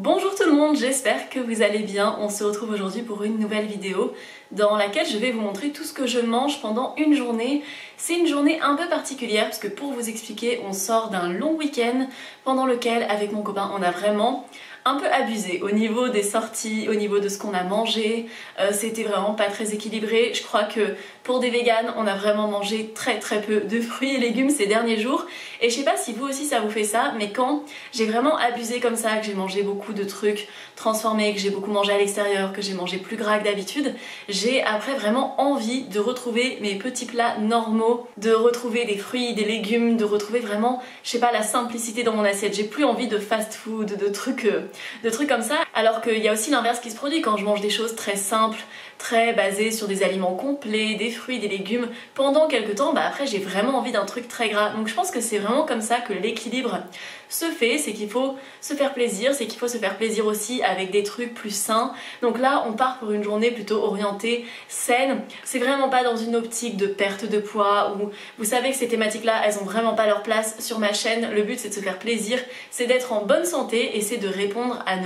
Bonjour tout le monde, j'espère que vous allez bien. On se retrouve aujourd'hui pour une nouvelle vidéo dans laquelle je vais vous montrer tout ce que je mange pendant une journée. C'est une journée un peu particulière parce que pour vous expliquer, on sort d'un long week-end pendant lequel avec mon copain on a vraiment un peu abusé au niveau des sorties, au niveau de ce qu'on a mangé. C'était vraiment pas très équilibré. Je crois que pour des véganes, on a vraiment mangé très peu de fruits et légumes ces derniers jours. Et je sais pas si vous aussi ça vous fait ça, mais quand j'ai vraiment abusé comme ça, que j'ai mangé beaucoup de trucs transformés, que j'ai beaucoup mangé à l'extérieur, que j'ai mangé plus gras que d'habitude, j'ai après vraiment envie de retrouver mes petits plats normaux, de retrouver des fruits, des légumes, de retrouver vraiment, je sais pas, la simplicité dans mon assiette. J'ai plus envie de fast-food, de trucs comme ça, alors qu'il y a aussi l'inverse qui se produit quand je mange des choses très simples, très basées sur des aliments complets, des fruits, des légumes. Pendant quelques temps, après j'ai vraiment envie d'un truc très gras. Donc je pense que c'est vraiment comme ça que l'équilibre se fait, c'est qu'il faut se faire plaisir, c'est qu'il faut se faire plaisir aussi avec des trucs plus sains. Donc là on part pour une journée plutôt orientée saine. C'est vraiment pas dans une optique de perte de poids où vous savez que ces thématiques là elles ont vraiment pas leur place sur ma chaîne. Le but c'est de se faire plaisir, c'est d'être en bonne santé et c'est de répondre à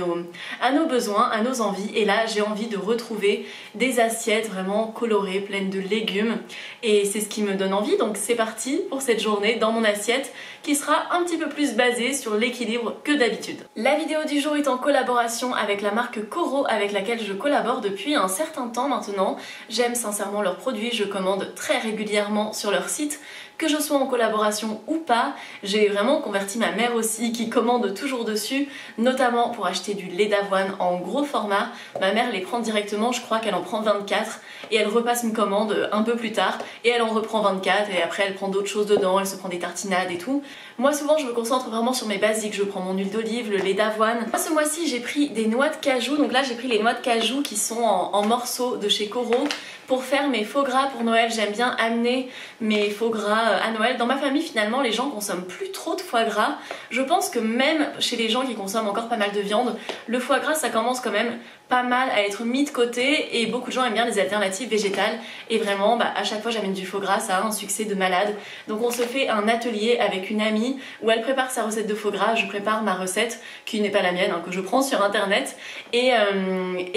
nos besoins, à nos envies. Et là j'ai envie de retrouver des assiettes vraiment colorées, pleines de légumes, et c'est ce qui me donne envie. Donc c'est parti pour cette journée dans mon assiette qui sera un petit peu plus basée sur l'équilibre que d'habitude. La vidéo du jour est en collaboration avec la marque Coro, avec laquelle je collabore depuis un certain temps maintenant. J'aime sincèrement leurs produits, je commande très régulièrement sur leur site, que je sois en collaboration ou pas. J'ai vraiment converti ma mère aussi qui commande toujours dessus, notamment pour acheter du lait d'avoine en gros format. Ma mère les prend directement, je crois qu'elle en prend 24 et elle repasse une commande un peu plus tard et elle en reprend 24 et après elle prend d'autres choses dedans, elle se prend des tartinades et tout. Moi souvent je me concentre vraiment sur mes basiques, je prends mon huile d'olive, le lait d'avoine. Moi ce mois-ci j'ai pris des noix de cajou, donc là j'ai pris les noix de cajou qui sont en morceaux de chez Coro pour faire mes faux gras pour Noël. J'aime bien amener mes faux gras à Noël. Dans ma famille finalement les gens consomment plus trop de foie gras. Je pense que même chez les gens qui consomment encore pas mal de viande, le foie gras ça commence quand même pas mal à être mis de côté et beaucoup de gens aiment bien les alternatives végétales et vraiment à chaque fois j'amène du faux gras, ça a un succès de malade. Donc on se fait un atelier avec une amie où elle prépare sa recette de faux gras, je prépare ma recette qui n'est pas la mienne, que je prends sur internet et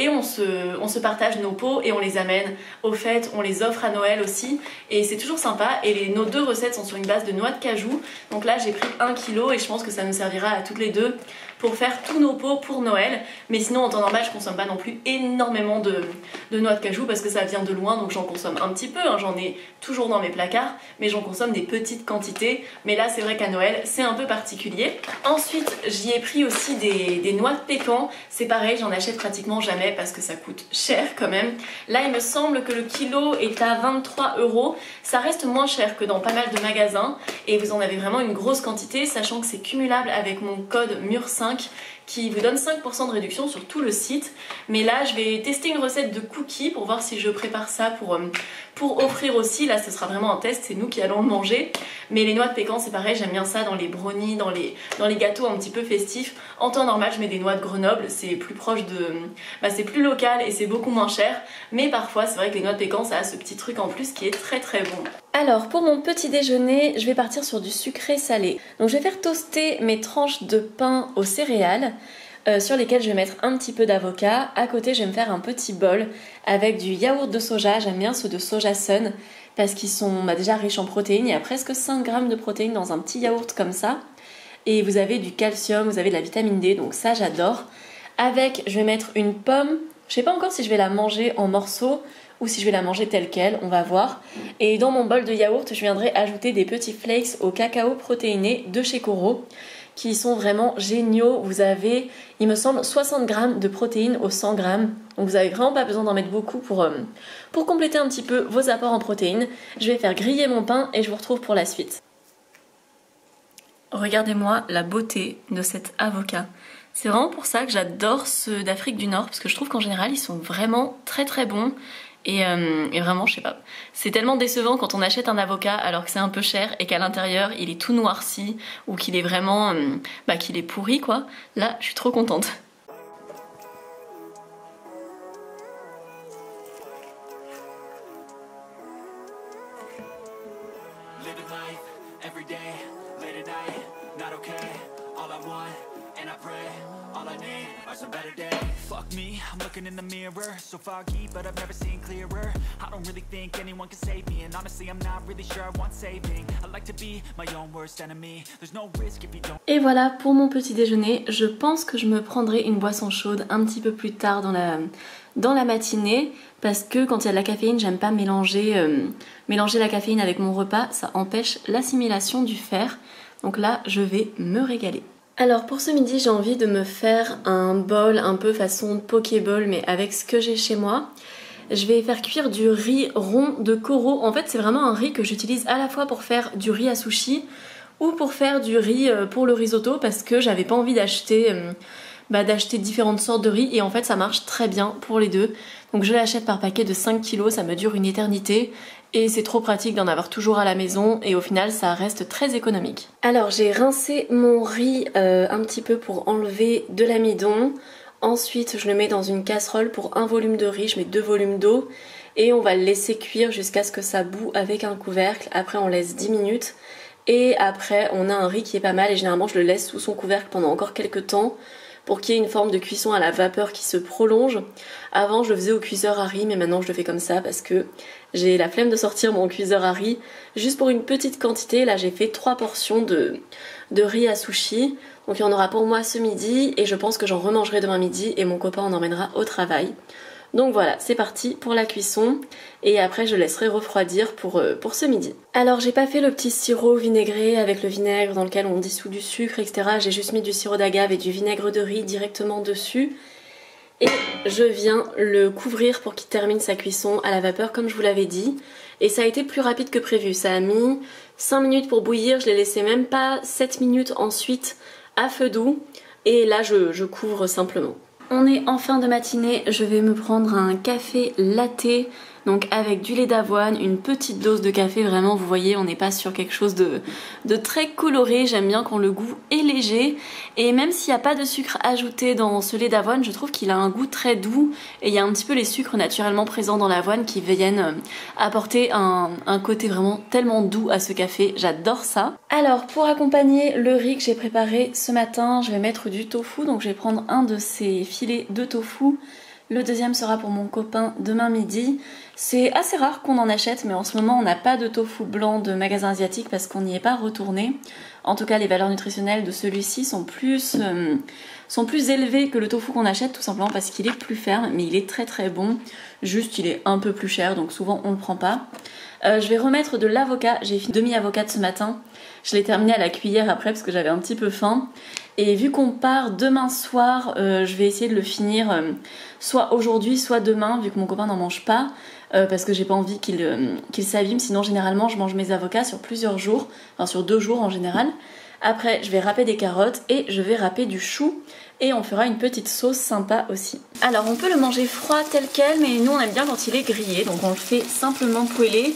on se partage nos pots et on les amène aux fêtes, on les offre à Noël aussi et c'est toujours sympa. Et nos deux recettes sont sur une base de noix de cajou, donc là j'ai pris 1 kg et je pense que ça nous servira à toutes les deux pour faire tous nos pots pour Noël. Mais sinon en temps normal je consomme pas non plus énormément de noix de cajou parce que ça vient de loin, donc j'en consomme un petit peu, j'en ai toujours dans mes placards, mais j'en consomme des petites quantités. Mais là c'est vrai qu'à Noël c'est un peu particulier. Ensuite j'y ai pris aussi des noix de pécan, c'est pareil, j'en achète pratiquement jamais parce que ça coûte cher quand même. Là il me semble que le kilo est à 23 €, ça reste moins cher que dans pas mal de magasins et vous en avez vraiment une grosse quantité, sachant que c'est cumulable avec mon code MUR5 qui vous donne 5% de réduction sur tout le site. Mais là je vais tester une recette de cookies pour voir si je prépare ça pour offrir aussi. Là ce sera vraiment un test, c'est nous qui allons le manger. Mais les noix de pécan c'est pareil, j'aime bien ça dans les brownies, dans les gâteaux un petit peu festifs. En temps normal je mets des noix de Grenoble, c'est plus proche de... c'est plus local et c'est beaucoup moins cher. Mais parfois c'est vrai que les noix de pécan ça a ce petit truc en plus qui est très bon. Alors pour mon petit déjeuner je vais partir sur du sucré salé. Donc je vais faire toaster mes tranches de pain aux céréales sur lesquelles je vais mettre un petit peu d'avocat. À côté je vais me faire un petit bol avec du yaourt de soja, j'aime bien ceux de Soja Sun parce qu'ils sont déjà riches en protéines. Il y a presque 5 grammes de protéines dans un petit yaourt comme ça. Et vous avez du calcium, vous avez de la vitamine D, donc ça j'adore. Avec, je vais mettre une pomme. Je sais pas encore si je vais la manger en morceaux ou si je vais la manger telle quelle, on va voir. Et dans mon bol de yaourt, je viendrai ajouter des petits flakes au cacao protéiné de chez Coro qui sont vraiment géniaux. Vous avez, il me semble, 60 grammes de protéines au 100 grammes. Donc vous n'avez vraiment pas besoin d'en mettre beaucoup pour compléter un petit peu vos apports en protéines. Je vais faire griller mon pain et je vous retrouve pour la suite. Regardez-moi la beauté de cet avocat. C'est vraiment pour ça que j'adore ceux d'Afrique du Nord, parce que je trouve qu'en général ils sont vraiment très bons. Et vraiment, je sais pas, c'est tellement décevant quand on achète un avocat alors que c'est un peu cher et qu'à l'intérieur il est tout noirci ou qu'il est vraiment, qu'il est pourri quoi. Là, je suis trop contente. tomorrow's a better day. Fuck me, I'm looking in the mirror, so foggy, but I've never seen clearer. I don't really think anyone can save me, and honestly I'm not really sure I want saving. I like to be my own worst enemy. There's no risk if you don't. Et voilà pour mon petit déjeuner. Je pense que je me prendrai une boisson chaude un petit peu plus tard dans la matinée, parce que quand il y a de la caféine, j'aime pas mélanger la caféine avec mon repas, ça empêche l'assimilation du fer. Donc là, je vais me régaler. Alors pour ce midi, j'ai envie de me faire un bol un peu façon pokéball, mais avec ce que j'ai chez moi. Je vais faire cuire du riz rond de Koro. En fait, c'est vraiment un riz que j'utilise à la fois pour faire du riz à sushi ou pour faire du riz pour le risotto, parce que j'avais pas envie d'acheter différentes sortes de riz, et en fait ça marche très bien pour les deux. Donc je l'achète par paquet de 5 kg, ça me dure une éternité et c'est trop pratique d'en avoir toujours à la maison, et au final ça reste très économique. Alors j'ai rincé mon riz un petit peu pour enlever de l'amidon. Ensuite je le mets dans une casserole pour un volume de riz, je mets 2 volumes d'eau et on va le laisser cuire jusqu'à ce que ça bout avec un couvercle. Après on laisse 10 minutes et après on a un riz qui est pas mal, et généralement je le laisse sous son couvercle pendant encore quelques temps pour qu'il y ait une forme de cuisson à la vapeur qui se prolonge. Avant je le faisais au cuiseur à riz, mais maintenant je le fais comme ça parce que j'ai la flemme de sortir mon cuiseur à riz juste pour une petite quantité. Là j'ai fait 3 portions de riz à sushi, donc il y en aura pour moi ce midi et je pense que j'en remangerai demain midi et mon copain en emmènera au travail. Donc voilà, c'est parti pour la cuisson et après je laisserai refroidir pour ce midi. Alors j'ai pas fait le petit sirop vinaigré avec le vinaigre dans lequel on dissout du sucre, etc. J'ai juste mis du sirop d'agave et du vinaigre de riz directement dessus. Et je viens le couvrir pour qu'il termine sa cuisson à la vapeur comme je vous l'avais dit. Et ça a été plus rapide que prévu, ça a mis 5 minutes pour bouillir, je l'ai laissé même pas 7 minutes ensuite à feu doux. Et là je couvre simplement. On est en fin de matinée, je vais me prendre un café latte, donc avec du lait d'avoine, une petite dose de café, vraiment vous voyez on n'est pas sur quelque chose de très coloré, j'aime bien quand le goût est léger, et même s'il n'y a pas de sucre ajouté dans ce lait d'avoine, je trouve qu'il a un goût très doux, et il y a un petit peu les sucres naturellement présents dans l'avoine qui viennent apporter un côté vraiment tellement doux à ce café, j'adore ça. Alors pour accompagner le riz que j'ai préparé ce matin, je vais mettre du tofu, donc je vais prendre un de ces filets de tofu. Le deuxième sera pour mon copain demain midi. C'est assez rare qu'on en achète, mais en ce moment on n'a pas de tofu blanc de magasin asiatique parce qu'on n'y est pas retourné. En tout cas les valeurs nutritionnelles de celui-ci sont plus élevées que le tofu qu'on achète, tout simplement parce qu'il est plus ferme, mais il est très très bon. Juste il est un peu plus cher, donc souvent on ne le prend pas. Je vais remettre de l'avocat, j'ai fait demi-avocat ce matin. Je l'ai terminé à la cuillère après parce que j'avais un petit peu faim. Et vu qu'on part demain soir, je vais essayer de le finir soit aujourd'hui, soit demain, vu que mon copain n'en mange pas, parce que j'ai pas envie qu'il s'abîme. Sinon, généralement, je mange mes avocats sur plusieurs jours, enfin sur 2 jours en général. Après, je vais râper des carottes et je vais râper du chou. Et on fera une petite sauce sympa aussi. Alors, on peut le manger froid tel quel, mais nous, on aime bien quand il est grillé. Donc, on le fait simplement poêler,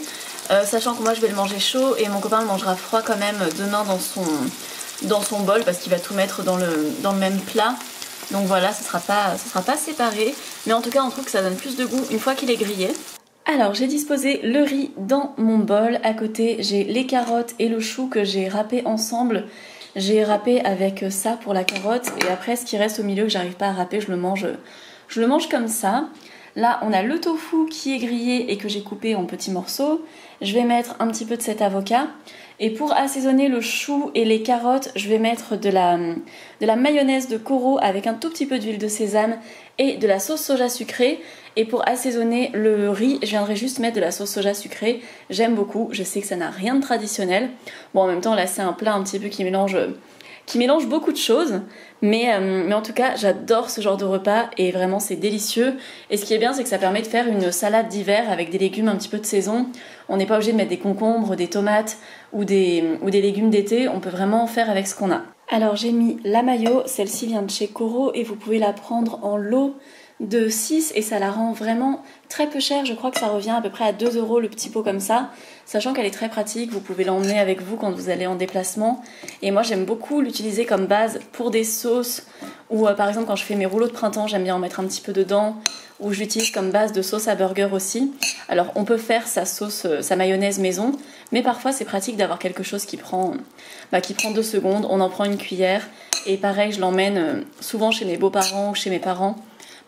sachant que moi, je vais le manger chaud et mon copain le mangera froid quand même demain dans son bol parce qu'il va tout mettre dans le même plat. Donc voilà, ce sera pas séparé, mais en tout cas on trouve que ça donne plus de goût une fois qu'il est grillé. Alors j'ai disposé le riz dans mon bol, à côté j'ai les carottes et le chou que j'ai râpé ensemble. J'ai râpé avec ça pour la carotte, et après ce qui reste au milieu que j'arrive pas à râper, je le mange comme ça. Là on a le tofu qui est grillé et que j'ai coupé en petits morceaux. Je vais mettre un petit peu de cet avocat. Et pour assaisonner le chou et les carottes, je vais mettre de la mayonnaise de Koro avec un tout petit peu d'huile de sésame et de la sauce soja sucrée. Et pour assaisonner le riz, je viendrai juste mettre de la sauce soja sucrée. J'aime beaucoup, je sais que ça n'a rien de traditionnel. Bon, en même temps là c'est un plat un petit peu qui mélange beaucoup de choses, mais en tout cas j'adore ce genre de repas et vraiment c'est délicieux. Et ce qui est bien, c'est que ça permet de faire une salade d'hiver avec des légumes un petit peu de saison. On n'est pas obligé de mettre des concombres, des tomates ou des légumes d'été, on peut vraiment faire avec ce qu'on a. Alors j'ai mis la mayo, celle-ci vient de chez Koro et vous pouvez la prendre en lot de 6 et ça la rend vraiment très peu chère. Je crois que ça revient à peu près à 2 € le petit pot comme ça, sachant qu'elle est très pratique, vous pouvez l'emmener avec vous quand vous allez en déplacement. Et moi j'aime beaucoup l'utiliser comme base pour des sauces, ou par exemple quand je fais mes rouleaux de printemps, j'aime bien en mettre un petit peu dedans, ou je l'utilise comme base de sauce à burger aussi. Alors on peut faire sa mayonnaise maison, mais parfois c'est pratique d'avoir quelque chose qui prend 2 secondes, on en prend une cuillère Et pareil, je l'emmène souvent chez mes beaux-parents ou chez mes parents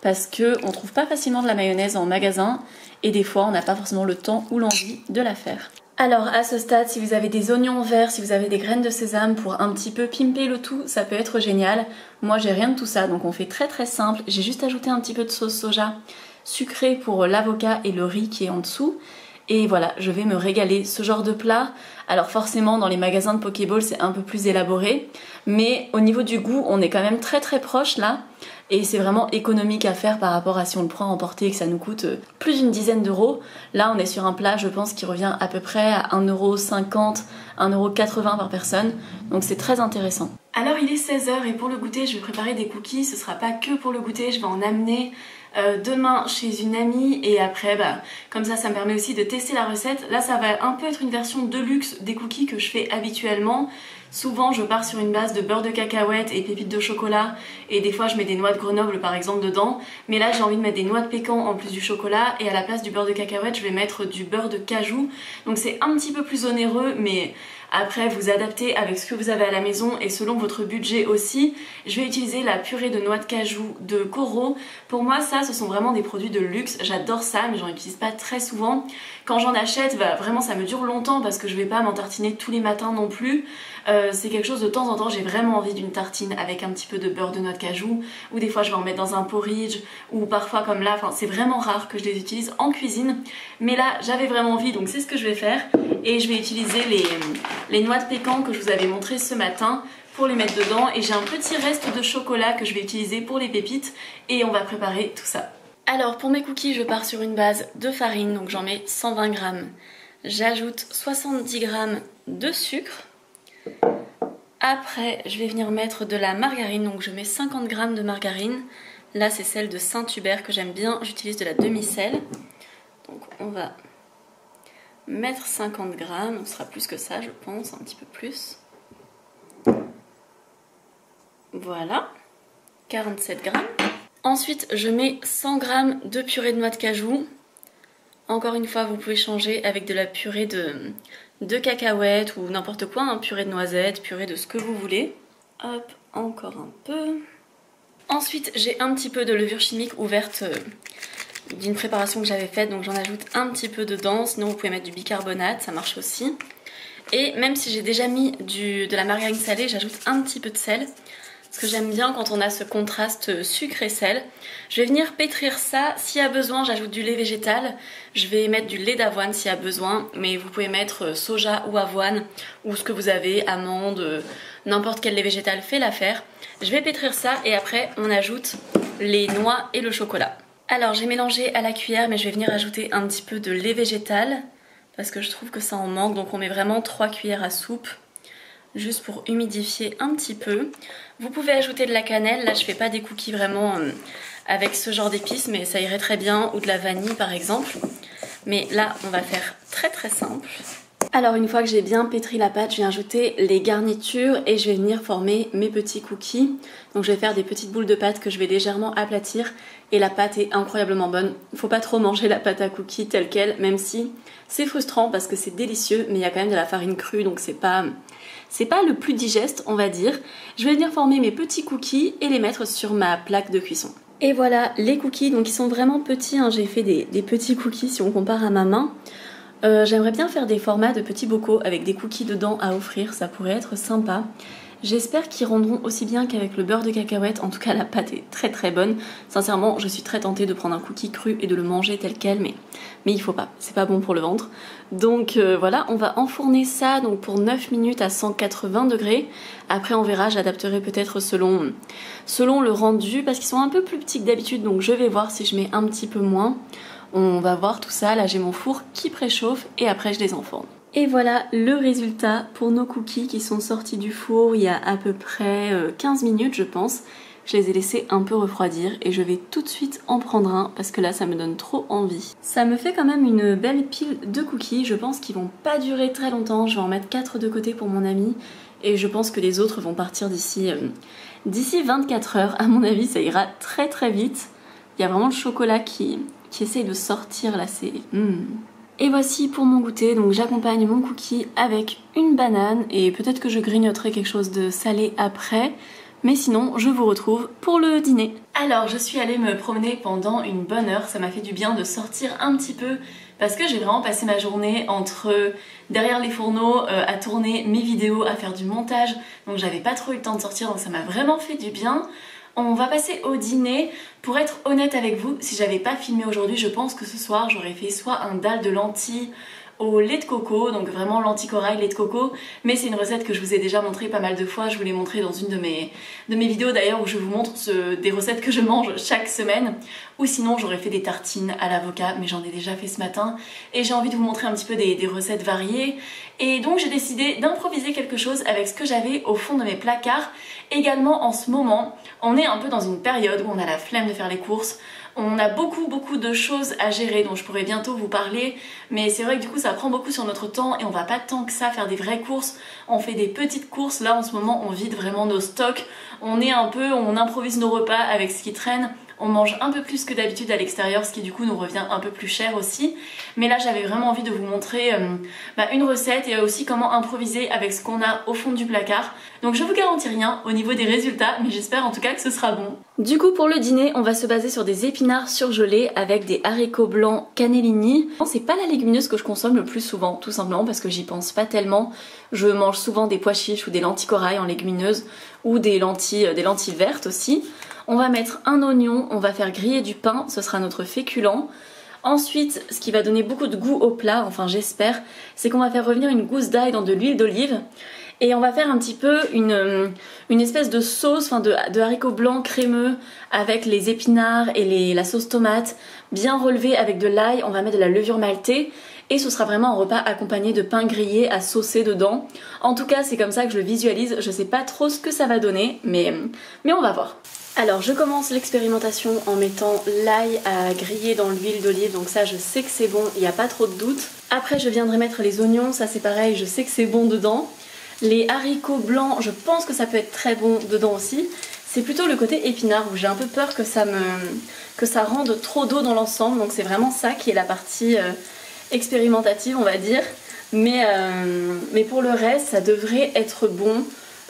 parce qu'on trouve pas facilement de la mayonnaise en magasin et des fois on n'a pas forcément le temps ou l'envie de la faire. Alors à ce stade, si vous avez des oignons verts, si vous avez des graines de sésame pour un petit peu pimper le tout, ça peut être génial. Moi j'ai rien de tout ça, donc on fait très simple. J'ai juste ajouté un petit peu de sauce soja sucrée pour l'avocat et le riz qui est en dessous. Et voilà, je vais me régaler. Ce genre de plat, alors forcément dans les magasins de Pokéball c'est un peu plus élaboré, mais au niveau du goût on est quand même très proche là. Et c'est vraiment économique à faire par rapport à si on le prend à emporter et que ça nous coûte plus d'une dizaine d'euros. Là on est sur un plat je pense qui revient à peu près à 1,50€, 1,80€ par personne. Donc c'est très intéressant. Alors il est 16h et pour le goûter je vais préparer des cookies. Ce sera pas que pour le goûter, je vais en amener demain chez une amie et après comme ça me permet aussi de tester la recette. Là ça va un peu être une version de luxe des cookies que je fais habituellement. Souvent je pars sur une base de beurre de cacahuète et pépites de chocolat et des fois je mets des noix de Grenoble par exemple dedans, mais là j'ai envie de mettre des noix de pécan en plus du chocolat et à la place du beurre de cacahuète je vais mettre du beurre de cajou. Donc c'est un petit peu plus onéreux, mais après vous adaptez avec ce que vous avez à la maison et selon votre budget aussi. Je vais utiliser la purée de noix de cajou de Koro. Pour moi ça ce sont vraiment des produits de luxe, j'adore ça mais j'en utilise pas très souvent. Quand j'en achète vraiment ça me dure longtemps parce que je vais pas m'en tartiner tous les matins non plus. C'est quelque chose de temps en temps, j'ai vraiment envie d'une tartine avec un petit peu de beurre de noix de cajou, ou des fois je vais en mettre dans un porridge, ou parfois comme là, c'est vraiment rare que je les utilise en cuisine, mais là j'avais vraiment envie donc c'est ce que je vais faire. Et je vais utiliser les noix de pécan que je vous avais montré ce matin pour les mettre dedans, et j'ai un petit reste de chocolat que je vais utiliser pour les pépites et on va préparer tout ça. Alors pour mes cookies je pars sur une base de farine, donc j'en mets 120 g. J'ajoute 70 g de sucre. Après je vais venir mettre de la margarine, donc je mets 50 g de margarine. Là c'est celle de Saint-Hubert que j'aime bien, j'utilise de la demi-sel. Donc on va mettre 50 g, on sera plus que ça je pense, un petit peu plus. Voilà, 47 g. Ensuite je mets 100 g de purée de noix de cajou. Encore une fois vous pouvez changer avec de la purée de cacahuètes ou n'importe quoi, hein, purée de noisettes, purée de ce que vous voulez. Hop, encore un peu. Ensuite j'ai un petit peu de levure chimique ouverte d'une préparation que j'avais faite, donc j'en ajoute un petit peu dedans, sinon vous pouvez mettre du bicarbonate, ça marche aussi. Et même si j'ai déjà mis de la margarine salée, j'ajoute un petit peu de sel, parce que j'aime bien quand on a ce contraste sucre et sel. Je vais venir pétrir ça, s'il y a besoin j'ajoute du lait végétal, je vais mettre du lait d'avoine s'il y a besoin, mais vous pouvez mettre soja ou avoine, ou ce que vous avez, amandes, n'importe quel lait végétal fait l'affaire. Je vais pétrir ça et après on ajoute les noix et le chocolat. Alors j'ai mélangé à la cuillère, mais je vais venir ajouter un petit peu de lait végétal parce que je trouve que ça en manque, donc on met vraiment 3 cuillères à soupe juste pour humidifier un petit peu. Vous pouvez ajouter de la cannelle, là je fais pas des cookies vraiment avec ce genre d'épices, mais ça irait très bien, ou de la vanille par exemple. Mais là on va faire très simple. Alors une fois que j'ai bien pétri la pâte, je vais ajouter les garnitures et je vais venir former mes petits cookies. Donc je vais faire des petites boules de pâte que je vais légèrement aplatir et la pâte est incroyablement bonne. Il ne faut pas trop manger la pâte à cookies telle quelle, même si c'est frustrant parce que c'est délicieux, mais il y a quand même de la farine crue, donc c'est pas le plus digeste on va dire. Je vais venir former mes petits cookies et les mettre sur ma plaque de cuisson. Et voilà les cookies, donc ils sont vraiment petits, hein. J'ai fait des petits cookies si on compare à ma main. J'aimerais bien faire des formats de petits bocaux avec des cookies dedans à offrir, ça pourrait être sympa. J'espère qu'ils rendront aussi bien qu'avec le beurre de cacahuète, en tout cas la pâte est très bonne. Sincèrement je suis très tentée de prendre un cookie cru et de le manger tel quel, mais il faut pas, c'est pas bon pour le ventre. Donc voilà, on va enfourner ça donc pour 9 minutes à 180 degrés. Après on verra, j'adapterai peut-être selon le rendu parce qu'ils sont un peu plus petits que d'habitude, donc je vais voir si je mets un petit peu moins. On va voir tout ça, là j'ai mon four qui préchauffe et après je les enfourne. Et voilà le résultat pour nos cookies qui sont sortis du four il y a à peu près 15 minutes je pense. Je les ai laissés un peu refroidir et je vais tout de suite en prendre un parce que là ça me donne trop envie. Ça me fait quand même une belle pile de cookies, je pense qu'ils vont pas durer très longtemps, je vais en mettre 4 de côté pour mon ami et je pense que les autres vont partir d'ici 24 heures. À mon avis ça ira très vite. Il y a vraiment le chocolat qui essaye de sortir là, c'est... Et voici pour mon goûter, donc j'accompagne mon cookie avec une banane et peut-être que je grignoterai quelque chose de salé après, Mais sinon, je vous retrouve pour le dîner. Alors, je suis allée me promener pendant une bonne heure. Ça m'a fait du bien de sortir un petit peu parce que j'ai vraiment passé ma journée entre derrière les fourneaux, à tourner mes vidéos, à faire du montage. Donc j'avais pas trop eu le temps de sortir, donc ça m'a vraiment fait du bien. On va passer au dîner. Pour être honnête avec vous, si j'avais pas filmé aujourd'hui, je pense que ce soir j'aurais fait soit un dalle de lentilles au lait de coco, donc vraiment lentilles corail, lait de coco, mais c'est une recette que je vous ai déjà montré pas mal de fois. Je vous l'ai montré dans une de mes vidéos d'ailleurs, où je vous montre des recettes que je mange chaque semaine. Ou sinon j'aurais fait des tartines à l'avocat, mais j'en ai déjà fait ce matin et j'ai envie de vous montrer un petit peu des recettes variées. Et donc j'ai décidé d'improviser quelque chose avec ce que j'avais au fond de mes placards. Également en ce moment, on est un peu dans une période où on a la flemme de faire les courses. On a beaucoup de choses à gérer dont je pourrais bientôt vous parler, mais c'est vrai que du coup ça prend beaucoup sur notre temps et on va pas tant que ça faire des vraies courses. On fait des petites courses, là en ce moment on vide vraiment nos stocks, on improvise nos repas avec ce qui traîne. On mange un peu plus que d'habitude à l'extérieur, ce qui du coup nous revient un peu plus cher aussi. Mais là j'avais vraiment envie de vous montrer une recette et aussi comment improviser avec ce qu'on a au fond du placard. Donc je vous garantis rien au niveau des résultats, mais j'espère en tout cas que ce sera bon. Du coup pour le dîner, on va se baser sur des épinards surgelés avec des haricots blancs cannellini. C'est pas la légumineuse que je consomme le plus souvent, tout simplement parce que j'y pense pas tellement. Je mange souvent des pois chiches ou des lentilles corail en légumineuse ou des lentilles vertes aussi. On va mettre un oignon, on va faire griller du pain, ce sera notre féculent. Ensuite, ce qui va donner beaucoup de goût au plat, enfin j'espère, c'est qu'on va faire revenir une gousse d'ail dans de l'huile d'olive. Et on va faire un petit peu une espèce de sauce, de haricots blancs crémeux avec les épinards et la sauce tomate, bien relevée avec de l'ail. On va mettre de la levure maltée et ce sera vraiment un repas accompagné de pain grillé à saucer dedans. En tout cas, c'est comme ça que je le visualise. Je sais pas trop ce que ça va donner, mais on va voir. Alors je commence l'expérimentation en mettant l'ail à griller dans l'huile d'olive, donc ça je sais que c'est bon, il n'y a pas trop de doute. Après je viendrai mettre les oignons, ça c'est pareil, je sais que c'est bon dedans. Les haricots blancs, je pense que ça peut être très bon dedans aussi. C'est plutôt le côté épinard où j'ai un peu peur que ça rende trop d'eau dans l'ensemble, donc c'est vraiment ça qui est la partie expérimentative on va dire. Mais pour le reste ça devrait être bon.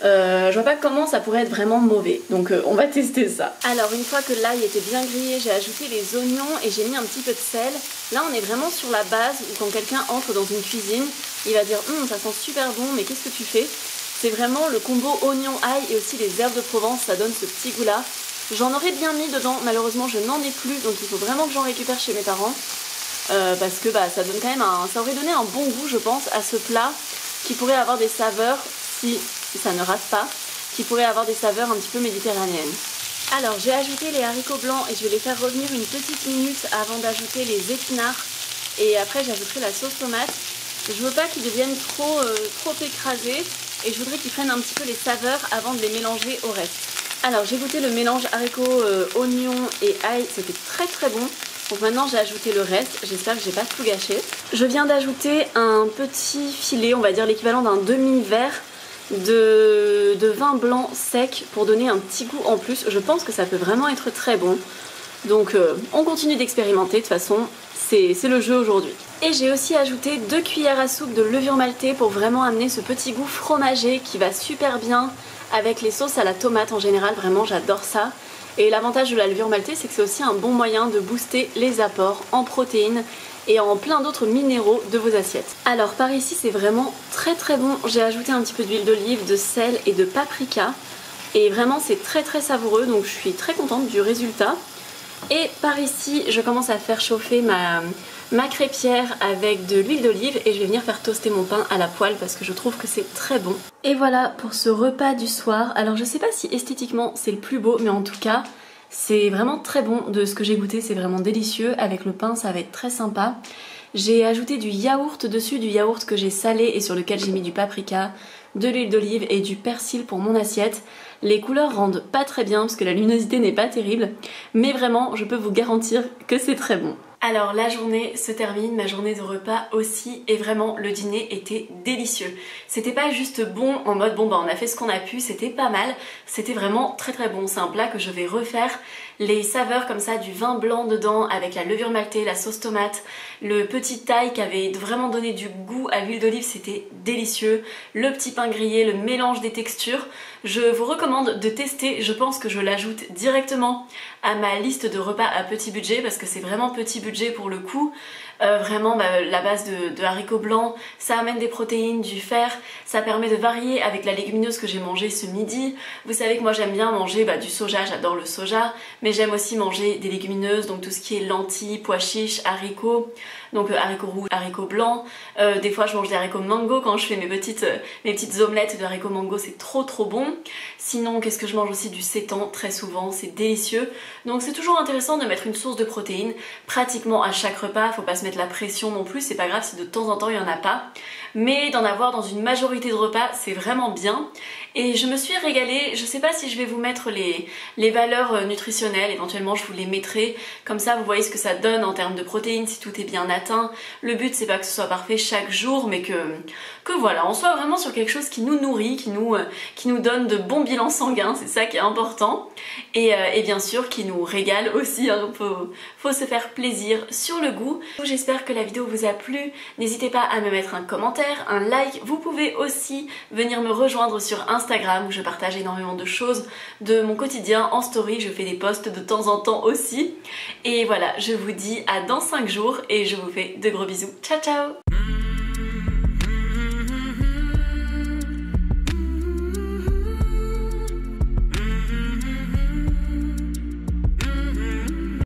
Je vois pas comment ça pourrait être vraiment mauvais, donc on va tester ça. Alors une fois que l'ail était bien grillé, j'ai ajouté les oignons et j'ai mis un petit peu de sel. Là on est vraiment sur la base où quand quelqu'un entre dans une cuisine, il va dire ça sent super bon mais qu'est-ce que tu fais? C'est vraiment le combo oignon-ail et aussi les herbes de Provence, ça donne ce petit goût là. J'en aurais bien mis dedans, malheureusement je n'en ai plus, donc il faut vraiment que j'en récupère chez mes parents. Parce que ça donne quand même ça aurait donné un bon goût je pense à ce plat qui pourrait avoir des saveurs si ça ne rate pas, qui pourrait avoir des saveurs un petit peu méditerranéennes. Alors j'ai ajouté les haricots blancs et je vais les faire revenir une petite minute avant d'ajouter les épinards et après j'ajouterai la sauce tomate. Je veux pas qu'ils deviennent trop écrasés et je voudrais qu'ils prennent un petit peu les saveurs avant de les mélanger au reste. Alors j'ai goûté le mélange haricots, oignons et ail, c'était très bon. Donc maintenant j'ai ajouté le reste, j'espère que j'ai pas tout gâché. Je viens d'ajouter un petit filet, on va dire l'équivalent d'un demi-verre de vin blanc sec pour donner un petit goût en plus. Je pense que ça peut vraiment être très bon. Donc on continue d'expérimenter, de toute façon c'est le jeu aujourd'hui. Et j'ai aussi ajouté 2 cuillères à soupe de levure maltée pour vraiment amener ce petit goût fromager qui va super bien avec les sauces à la tomate en général, vraiment j'adore ça. Et l'avantage de la levure maltée c'est que c'est aussi un bon moyen de booster les apports en protéines et en plein d'autres minéraux de vos assiettes. Alors par ici c'est vraiment très bon, j'ai ajouté un petit peu d'huile d'olive, de sel et de paprika et vraiment c'est très savoureux, donc je suis très contente du résultat. Et par ici je commence à faire chauffer ma crêpière avec de l'huile d'olive et je vais venir faire toaster mon pain à la poêle parce que je trouve que c'est très bon. Et voilà pour ce repas du soir. Alors je sais pas si esthétiquement c'est le plus beau, mais en tout cas c'est vraiment très bon. De ce que j'ai goûté, c'est vraiment délicieux. Avec le pain ça va être très sympa. J'ai ajouté du yaourt dessus, du yaourt que j'ai salé et sur lequel j'ai mis du paprika, de l'huile d'olive et du persil pour mon assiette. Les couleurs rendent pas très bien parce que la luminosité n'est pas terrible, mais vraiment je peux vous garantir que c'est très bon. Alors la journée se termine, ma journée de repas aussi, et vraiment le dîner était délicieux. C'était pas juste bon en mode on a fait ce qu'on a pu, c'était pas mal, c'était vraiment très bon. C'est un plat que je vais refaire les saveurs comme ça du vin blanc dedans avec la levure maltée, la sauce tomate, le petit ail qui avait vraiment donné du goût à l'huile d'olive, c'était délicieux. Le petit pain grillé, le mélange des textures. Je vous recommande de tester, je pense que je l'ajoute directement à ma liste de repas à petit budget parce que c'est vraiment petit budget pour le coup. Vraiment la base de haricots blancs, ça amène des protéines, du fer, ça permet de varier avec la légumineuse que j'ai mangée ce midi. Vous savez que moi j'aime bien manger du soja, j'adore le soja, mais j'aime aussi manger des légumineuses, donc tout ce qui est lentilles, pois chiches, haricots, donc haricots rouges, haricots blancs. Des fois je mange des haricots mango quand je fais mes petites omelettes de haricots mango, c'est trop bon. Sinon qu'est-ce que je mange aussi? Du sétan très souvent, c'est délicieux. Donc c'est toujours intéressant de mettre une source de protéines pratiquement à chaque repas, faut pas se mettre la pression non plus, c'est pas grave si de temps en temps il y en a pas, mais d'en avoir dans une majorité de repas c'est vraiment bien. Et je me suis régalée, je sais pas si je vais vous mettre les valeurs nutritionnelles, éventuellement je vous les mettrai, comme ça vous voyez ce que ça donne en termes de protéines si tout est bien atteint. Le but c'est pas que ce soit parfait chaque jour, mais que voilà, on soit vraiment sur quelque chose qui nous nourrit, qui nous donne de bons bilans sanguins, c'est ça qui est important, et bien sûr qui nous régale aussi, hein, faut se faire plaisir sur le goût. J'espère que la vidéo vous a plu, n'hésitez pas à me mettre un commentaire, un like, vous pouvez aussi venir me rejoindre sur Instagram où je partage énormément de choses de mon quotidien en story, je fais des posts de temps en temps aussi. Et voilà, je vous dis à dans 5 jours et je vous fais de gros bisous. Ciao ciao!